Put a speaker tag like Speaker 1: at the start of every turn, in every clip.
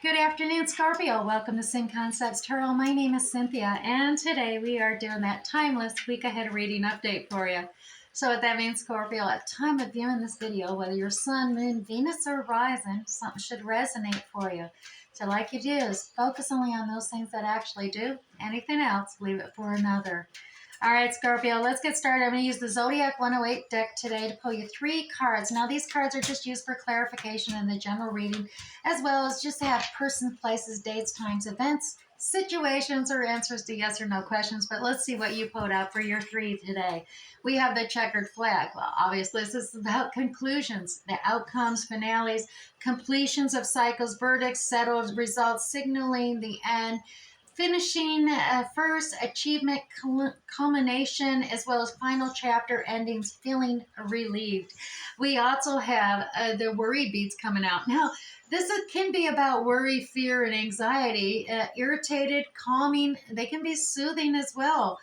Speaker 1: Good afternoon, Scorpio. Welcome to Sin Concepts Tarot. My name is Cynthia, and today we are doing that timeless week ahead reading update for you. So what that means, Scorpio, at the time of viewing this video, whether your sun, moon, Venus, or rising, something should resonate for you. So like you do is focus only on those things that actually do. Anything else, leave it for another. All right, Scorpio, let's get started. I'm going to use the Zodiac 108 deck today to pull you 3 cards. Now, these cards are just used for clarification in the general reading, as well as just to have person, places, dates, times, events, situations, or answers to yes or no questions. But let's see what you pulled out for your 3 today. We have the checkered flag. Well, obviously, this is about conclusions, the outcomes, finales, completions of cycles, verdicts, settled results, signaling the end, finishing first, achievement, culmination, as well as final chapter endings, feeling relieved. We also have the worry beads coming out. Now, this can be about worry, fear, and anxiety, irritated, calming. They can be soothing as well.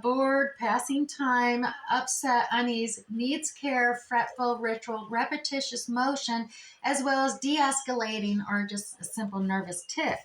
Speaker 1: Bored, passing time, upset, unease, needs care, fretful, ritual, repetitious motion, as well as de-escalating or just a simple nervous tick.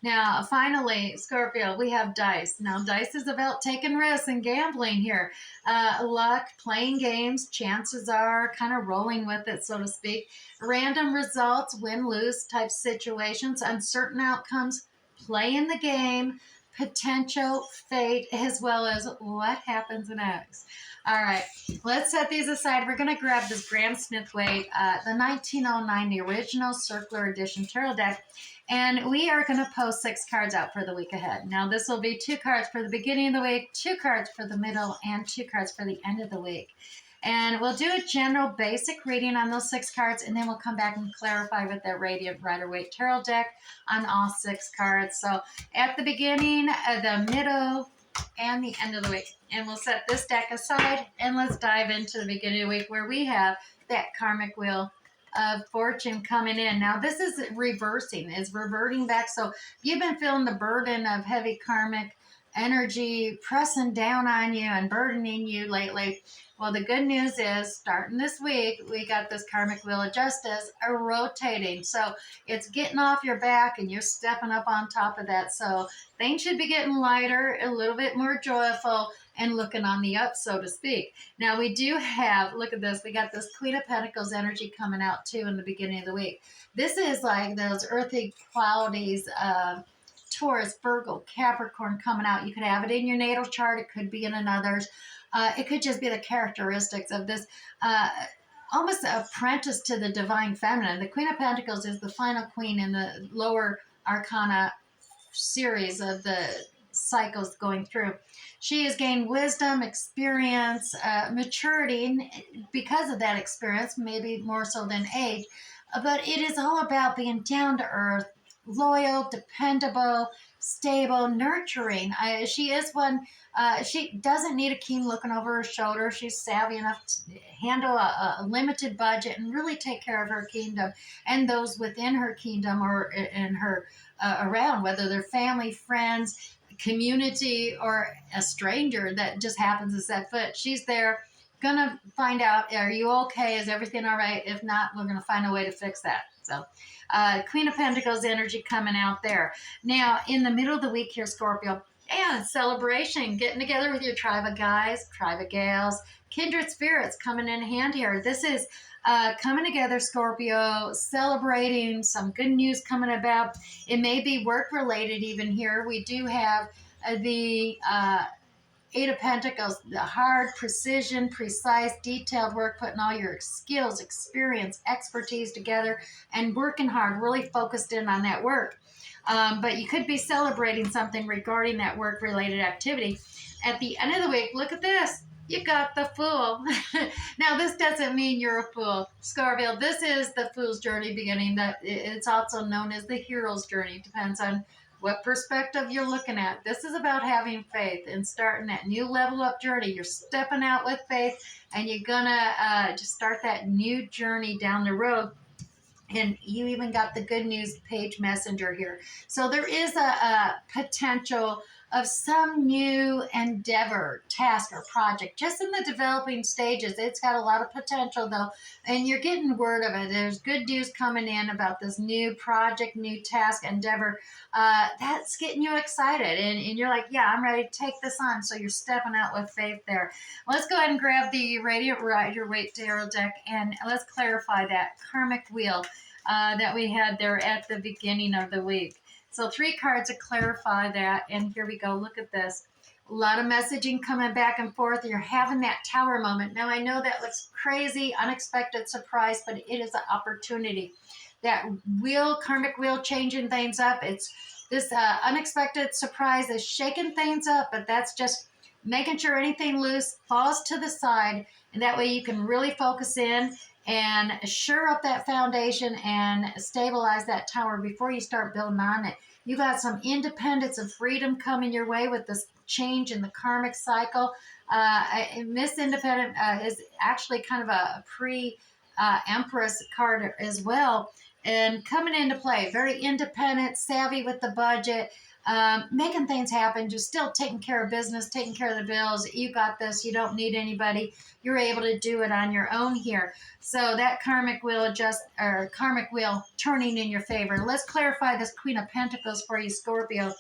Speaker 1: Now, finally, Scorpio, we have dice. Now, dice is about taking risks and gambling here. Luck, playing games, chances are kind of rolling with it, so to speak. Random results, win-lose type situations, uncertain outcomes, playing the game, potential fate, as well as what happens next. All right, let's set these aside. We're going to grab this Graham Smith-Waite, the 1909, the original circular edition tarot deck. And we are going to post 6 cards out for the week ahead. Now, this will be 2 cards for the beginning of the week, 2 cards for the middle, and 2 cards for the end of the week. And we'll do a general basic reading on those 6 cards, and then we'll come back and clarify with that Radiant Rider-Waite Tarot deck on all 6 cards. So at the beginning, the middle, and the end of the week. And we'll set this deck aside, and let's dive into the beginning of the week where we have that karmic wheel of fortune coming in. Now, this is reversing, it's reverting back. So you've been feeling the burden of heavy karmic energy pressing down on you and burdening you lately. Well, the good news is starting this week, we got this karmic wheel of justice rotating. So it's getting off your back and you're stepping up on top of that. So things should be getting lighter, a little bit more joyful, and looking on the up, so to speak. Now, we do have, look at this, we got this Queen of Pentacles energy coming out too in the beginning of the week. This is like those earthy qualities of Taurus, Virgo, Capricorn coming out. You could have it in your natal chart. It could be in another's. It could just be the characteristics of this almost apprentice to the divine feminine. The Queen of Pentacles is the final queen in the lower arcana series of the cycles going through. She has gained wisdom, experience, maturity, and because of that experience, maybe more so than age. But it is all about being down to earth, loyal, dependable, stable, nurturing. She is one, she doesn't need a king looking over her shoulder. She's savvy enough to handle a limited budget and really take care of her kingdom and those within her kingdom or in her around, whether they're family, friends, community, or a stranger that just happens to set foot. She's there, gonna find out, are you okay? Is everything all right? If not, we're gonna find a way to fix that. So Queen of Pentacles energy coming out there. Now, in the middle of the week here, Scorpio, and celebration, getting together with your tribe of guys, tribe of gals, kindred spirits coming in hand here. This is coming together, Scorpio, celebrating some good news coming about. It may be work related even here. We do have the 8 of Pentacles, the hard, precision, precise, detailed work, putting all your skills, experience, expertise together and working hard, really focused in on that work. But you could be celebrating something regarding that work-related activity. At the end of the week, look at this. You got the Fool. Now, this doesn't mean you're a fool, Scorpio. This is the Fool's journey beginning. That it's also known as the Hero's journey. Depends on what perspective you're looking at. This is about having faith and starting that new level up journey. You're stepping out with faith, and you're gonna just start that new journey down the road. And you even got the good news page messenger here. So there is a potential of some new endeavor, task, or project, just in the developing stages. It's got a lot of potential though, and you're getting word of it. There's good news coming in about this new project, new task, endeavor. That's getting you excited, and you're like, yeah, I'm ready to take this on. So you're stepping out with faith there. Let's go ahead and grab the Radiant Rider-Waite Tarot deck, and let's clarify that karmic wheel that we had there at the beginning of the week. So 3 cards to clarify that, and here we go. Look at this. A lot of messaging coming back and forth. You're having that tower moment. Now, I know that looks crazy, unexpected surprise, but it is an opportunity. That wheel, karmic wheel, changing things up. It's this unexpected surprise is shaking things up, but that's just making sure anything loose falls to the side, and that way you can really focus in and shore up that foundation and stabilize that tower before you start building on it. You got some independence and freedom coming your way with this change in the karmic cycle. Miss Independent is actually kind of a pre-Empress card as well, and coming into play. Very independent, savvy with the budget, making things happen, just still taking care of business, taking care of the bills. You got this. You don't need anybody. You're able to do it on your own here. So that karmic wheel turning in your favor. Let's clarify this Queen of Pentacles for you, Scorpio.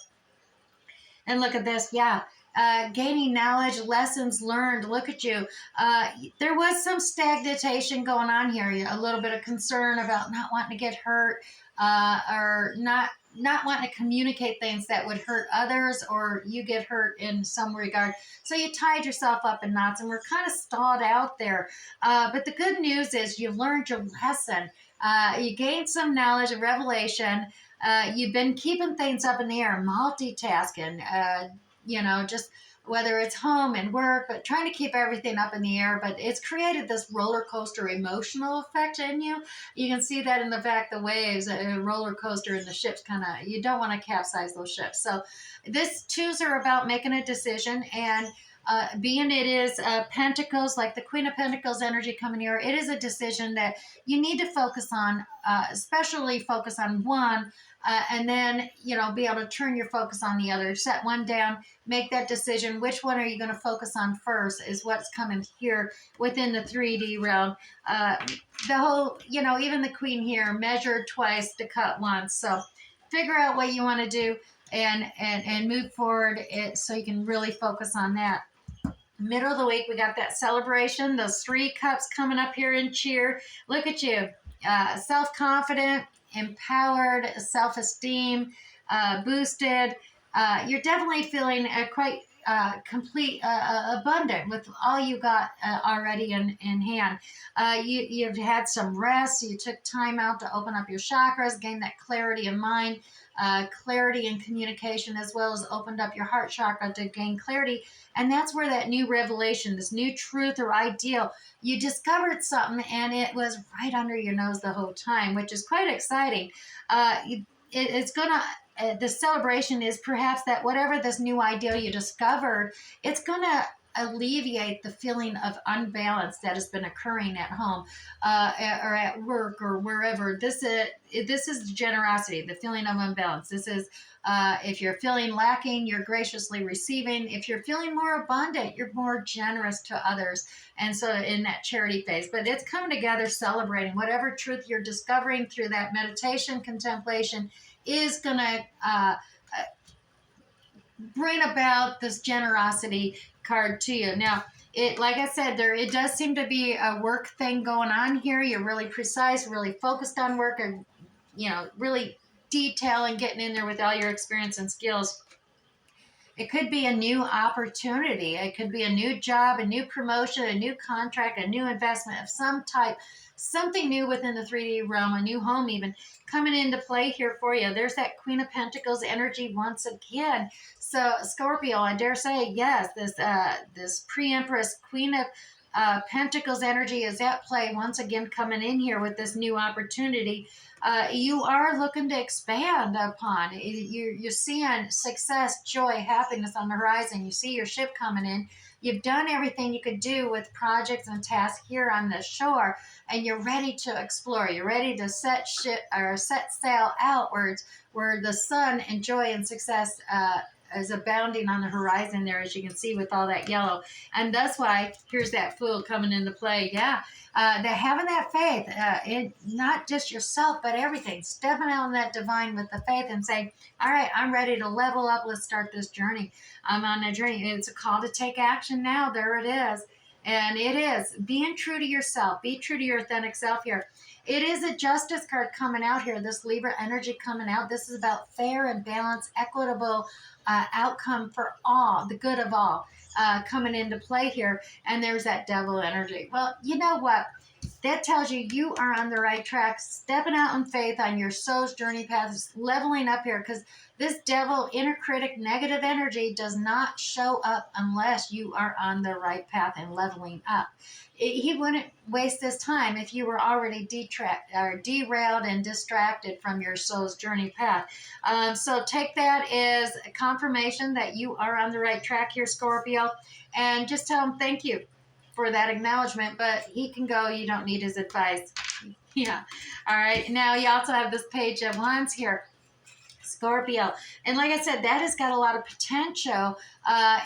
Speaker 1: And look at this. Yeah. Gaining knowledge, lessons learned. Look at you. There was some stagnation going on here. A little bit of concern about not wanting to get hurt, or not wanting to communicate things that would hurt others, or you get hurt in some regard. So you tied yourself up in knots, and we're kind of stalled out there. But the good news is you learned your lesson. You gained some knowledge and revelation. You've been keeping things up in the air, multitasking, just whether it's home and work, but trying to keep everything up in the air. But it's created this roller coaster emotional effect in you. You can see that in the fact the waves, a roller coaster, and the ships you don't want to capsize those ships. So this twos are about making a decision, and being it is Pentacles, like the Queen of Pentacles energy coming here, it is a decision that you need to focus on, especially focus on one, and then, be able to turn your focus on the other. Set one down, make that decision. Which one are you going to focus on first is what's coming here within the 3D realm. The whole, even the Queen here, measured twice to cut once. So figure out what you want to do and move forward so you can really focus on that. Middle of the week, we got that celebration, those 3 cups coming up here in cheer. Look at you, self-confident, empowered, self-esteem, boosted. You're definitely feeling quite complete, abundant with all you got already in hand. You've had some rest. You took time out to open up your chakras, gain that clarity of mind, clarity in communication, as well as opened up your heart chakra to gain clarity. And that's where that new revelation, this new truth or ideal, you discovered something and it was right under your nose the whole time, which is quite exciting. It's going to, the celebration is perhaps that whatever this new ideal you discovered, it's going to alleviate the feeling of unbalance that has been occurring at home, or at work, or wherever. This is generosity, the feeling of unbalance. This is if you're feeling lacking, you're graciously receiving. If you're feeling more abundant, you're more generous to others. And so in that charity phase, but it's coming together, celebrating whatever truth you're discovering through that meditation, contemplation, is going to bring about this generosity card to you. Now, like I said, it does seem to be a work thing going on here. You're really precise, really focused on work, and really detailing, getting in there with all your experience and skills. It could be a new opportunity. It could be a new job, a new promotion, a new contract, a new investment of some type, something new within the 3D realm, a new home even coming into play here for you. There's that Queen of Pentacles energy once again. So Scorpio, I dare say, yes, this pre-Empress Queen of Pentacles energy is at play once again, coming in here with this new opportunity. You are looking to expand upon. You're seeing success, joy, happiness on the horizon. You see your ship coming in. You've done everything you could do with projects and tasks here on the shore, and you're ready to explore. You're ready to set sail outwards, where the sun and joy and success is abounding on the horizon there, as you can see with all that yellow. And that's why here's that Fool coming into play. Yeah, they're having that faith in not just yourself, but everything. Stepping out on that divine with the faith and saying, all right, I'm ready to level up. Let's start this journey. I'm on a journey. It's a call to take action now. There it is. And it is being true to yourself. Be true to your authentic self here. It is a justice card coming out here. This Libra energy coming out. This is about fair and balanced, equitable outcome for all, the good of all, coming into play here. And there's that Devil energy. Well, you know what? That tells you you are on the right track, stepping out in faith on your soul's journey path, leveling up here, because this Devil, inner critic, negative energy does not show up unless you are on the right path and leveling up. He wouldn't waste this time if you were already derailed and distracted from your soul's journey path. So take that as a confirmation that you are on the right track here, Scorpio, and just tell him thank you for that acknowledgement, but he can go. You don't need his advice. Yeah. All right. Now you also have this Page of Wands here, Scorpio. And like I said, that has got a lot of potential.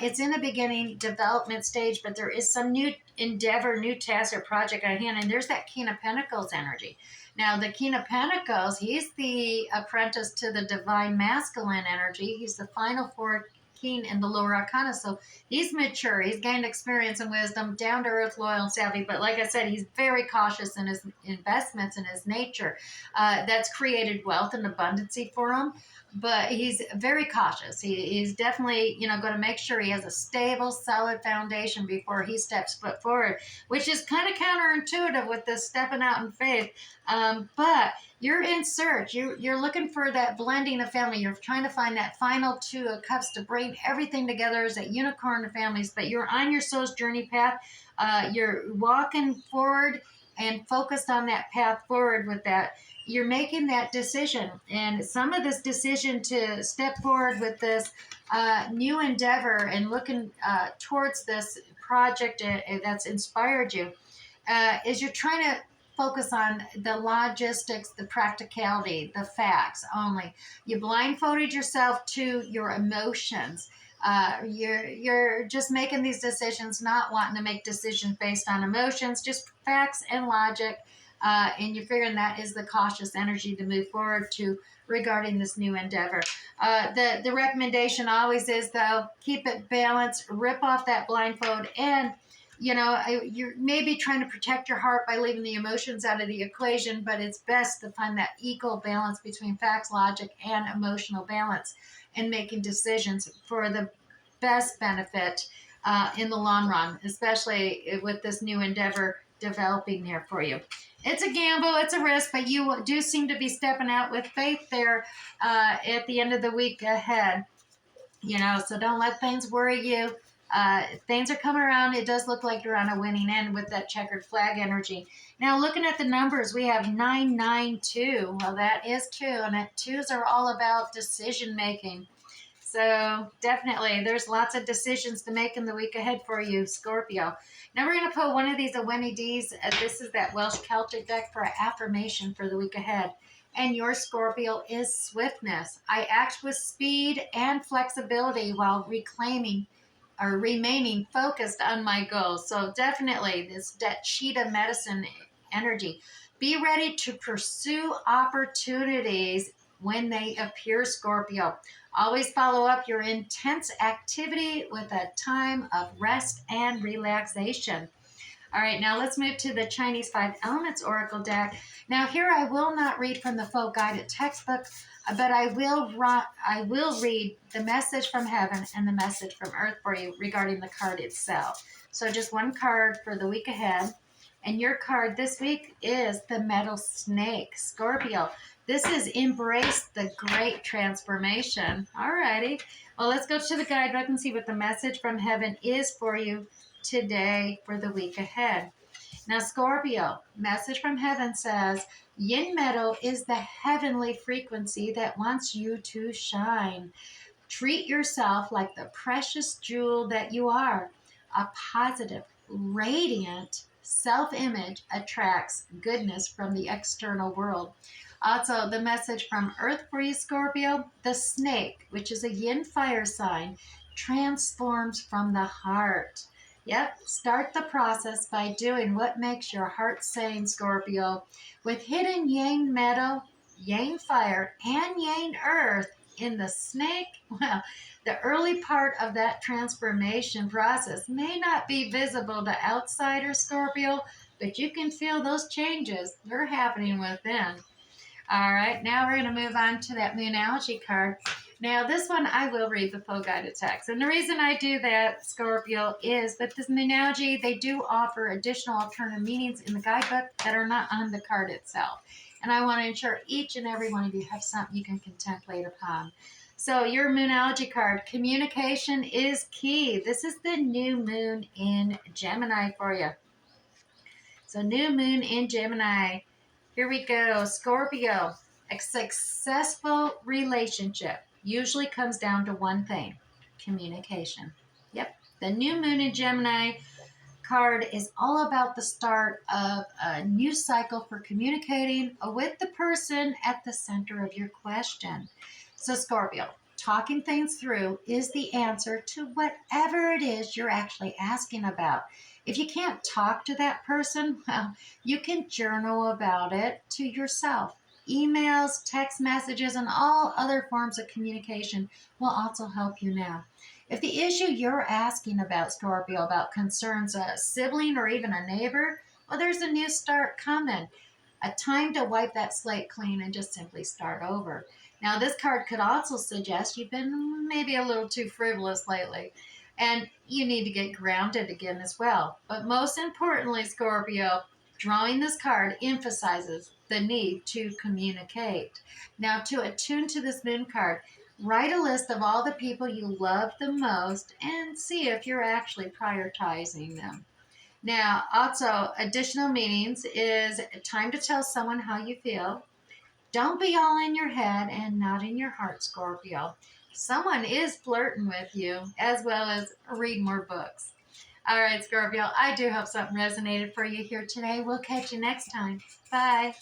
Speaker 1: It's in the beginning development stage, but there is some new endeavor, new task or project at hand. And there's that King of Pentacles energy. Now, the King of Pentacles, he's the apprentice to the divine masculine energy. He's the final four king in the lower arcana. So he's mature. He's gained experience and wisdom, down to earth, loyal, and savvy. But like I said, he's very cautious in his investments and his nature. That's created wealth and abundancy for him. But he's very cautious. He's definitely, going to make sure he has a stable, solid foundation before he steps foot forward, which is kind of counterintuitive with this stepping out in faith. But you're in search. You're looking for that blending of family. You're trying to find that final two of cups to bring everything together as that unicorn of families. But you're on your soul's journey path. You're walking forward and focused on that path forward with that. You're making that decision, and some of this decision to step forward with this new endeavor and looking towards this project that's inspired you is you're trying to focus on the logistics, the practicality, the facts only. You blindfolded yourself to your emotions. You're just making these decisions, not wanting to make decisions based on emotions, just facts and logic. And you're figuring that is the cautious energy to move forward to regarding this new endeavor. The recommendation always is, though, keep it balanced, rip off that blindfold, and you're maybe trying to protect your heart by leaving the emotions out of the equation, but it's best to find that equal balance between facts, logic, and emotional balance in making decisions for the best benefit in the long run, especially with this new endeavor developing there for you. It's a gamble, it's a risk, but you do seem to be stepping out with faith there at the end of the week ahead. So don't let things worry you. Things are coming around. It does look like you're on a winning end with that checkered flag energy. Now, looking at the numbers, we have 992. Well, that is 2, and that 2s are all about decision making. So definitely, there's lots of decisions to make in the week ahead for you, Scorpio. Now we're going to put one of these Winnie D's. This is that Welsh Celtic deck for affirmation for the week ahead. And your Scorpio is swiftness. I act with speed and flexibility while remaining focused on my goals. So definitely that cheetah medicine energy. Be ready to pursue opportunities when they appear, Scorpio. Always follow up your intense activity with a time of rest and relaxation. All right, now let's move to the Chinese 5 Elements Oracle deck. Now here I will not read from the full guided textbook, but I will read the message from heaven and the message from earth for you regarding the card itself. So just one card for the week ahead. And your card this week is the Metal Snake, Scorpio. This is Embrace the Great Transformation. All righty. Well, let's go to the guidebook and see what the message from heaven is for you today for the week ahead. Now, Scorpio, message from heaven says, Yin metal is the heavenly frequency that wants you to shine. Treat yourself like the precious jewel that you are. A positive, radiant self-image attracts goodness from the external world. Also, the message from Earth for you, Scorpio, the snake, which is a yin fire sign, transforms from the heart. Yep, start the process by doing what makes your heart sane, Scorpio. With hidden yang metal, yang fire, and yang earth in the snake, well, the early part of that transformation process may not be visible to outsiders, Scorpio, but you can feel those changes. They're happening within. All right, now we're going to move on to that Moonology card. Now, this one I will read the full guided text. And the reason I do that, Scorpio, is that this Moonology, they do offer additional alternative meanings in the guidebook that are not on the card itself. And I want to ensure each and every one of you have something you can contemplate upon. So your Moonology card, communication is key. This is the new moon in Gemini for you. So new moon in Gemini. Here we go. Scorpio, a successful relationship usually comes down to one thing: communication. Yep. The new moon in Gemini card is all about the start of a new cycle for communicating with the person at the center of your question. So, Scorpio, talking things through is the answer to whatever it is you're actually asking about. If you can't talk to that person, well, you can journal about it to yourself. Emails, text messages, and all other forms of communication will also help you now. If the issue you're asking about, Scorpio, about concerns a sibling or even a neighbor, well, there's a new start coming. A time to wipe that slate clean and just simply start over. Now, this card could also suggest you've been maybe a little too frivolous lately, and you need to get grounded again as well. But most importantly, Scorpio, drawing this card emphasizes the need to communicate. Now, to attune to this moon card, write a list of all the people you love the most and see if you're actually prioritizing them. Now, also, additional meanings is time to tell someone how you feel. Don't be all in your head and not in your heart, Scorpio. Someone is flirting with you, as well as read more books. All right, Scorpio, I do hope something resonated for you here today. We'll catch you next time. Bye.